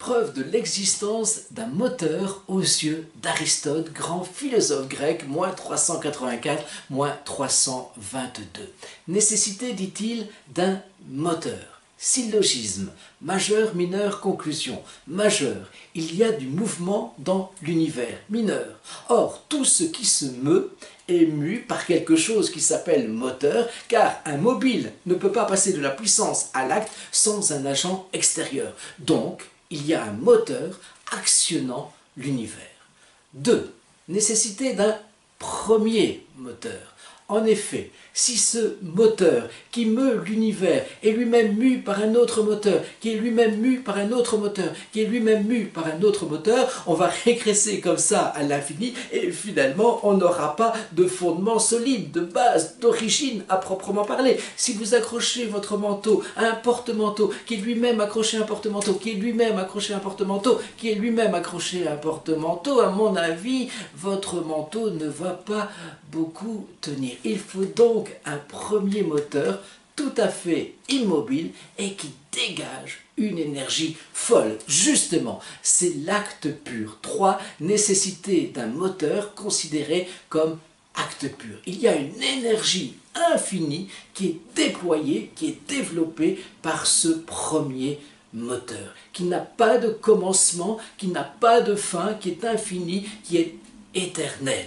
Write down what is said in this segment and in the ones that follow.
Preuve de l'existence d'un moteur aux yeux d'Aristote, grand philosophe grec, moins 384, moins 322. Nécessité, dit-il, d'un moteur. Syllogisme, majeur, mineur, conclusion. Majeur, il y a du mouvement dans l'univers. Mineur, or tout ce qui se meut est mu par quelque chose qui s'appelle moteur, car un mobile ne peut pas passer de la puissance à l'acte sans un agent extérieur. Donc, il y a un moteur actionnant l'univers. 2. Nécessité d'un premier moteur. En effet, si ce moteur qui meut l'univers est lui-même mu par un autre moteur, qui est lui-même mu par un autre moteur, qui est lui-même mu par un autre moteur, on va régresser comme ça à l'infini et finalement on n'aura pas de fondement solide, de base, d'origine à proprement parler. Si vous accrochez votre manteau à un porte-manteau, qui est lui-même accroché à un porte-manteau, qui est lui-même accroché à un porte-manteau, qui est lui-même accroché à un porte-manteau, à mon avis, votre manteau ne va pas beaucoup tenir. Il faut donc un premier moteur tout à fait immobile et qui dégage une énergie folle. Justement, c'est l'acte pur. 3. Nécessité d'un moteur considéré comme acte pur. Il y a une énergie infinie qui est déployée, qui est développée par ce premier moteur, qui n'a pas de commencement, qui n'a pas de fin, qui est infini, qui est éternel.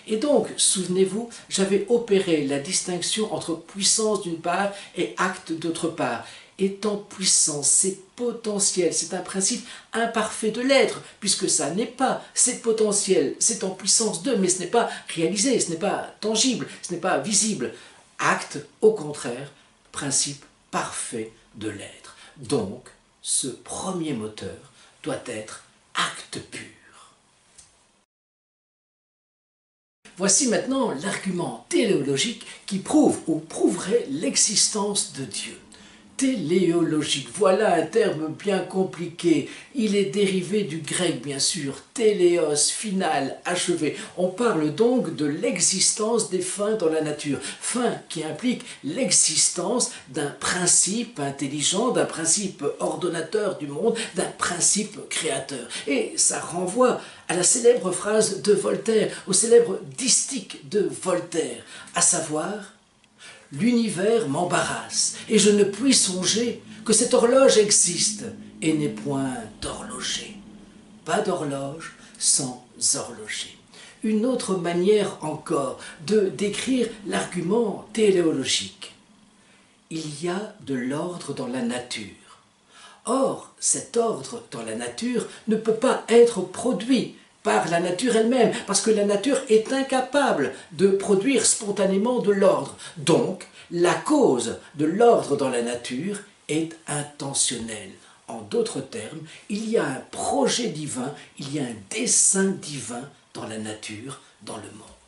Et donc, souvenez-vous, j'avais opéré la distinction entre puissance d'une part et acte d'autre part. Étant puissance, c'est potentiel, c'est un principe imparfait de l'être, puisque ça n'est pas, c'est potentiel, c'est en puissance de, mais ce n'est pas réalisé, ce n'est pas tangible, ce n'est pas visible. Acte, au contraire, principe parfait de l'être. Donc, ce premier moteur doit être acte pur. Voici maintenant l'argument téléologique qui prouve ou prouverait l'existence de Dieu. Téléologique, voilà un terme bien compliqué. Il est dérivé du grec, bien sûr, téléos, final, achevé. On parle donc de l'existence des fins dans la nature. Fin qui implique l'existence d'un principe intelligent, d'un principe ordonnateur du monde, d'un principe créateur. Et ça renvoie à la célèbre phrase de Voltaire, au célèbre distique de Voltaire, à savoir: l'univers m'embarrasse, et je ne puis songer que cette horloge existe, et n'est point d'horloger. Pas d'horloge sans horloger. Une autre manière encore de décrire l'argument téléologique. Il y a de l'ordre dans la nature. Or, cet ordre dans la nature ne peut pas être produit par la nature elle-même, parce que la nature est incapable de produire spontanément de l'ordre. Donc, la cause de l'ordre dans la nature est intentionnelle. En d'autres termes, il y a un projet divin, il y a un dessein divin dans la nature, dans le monde.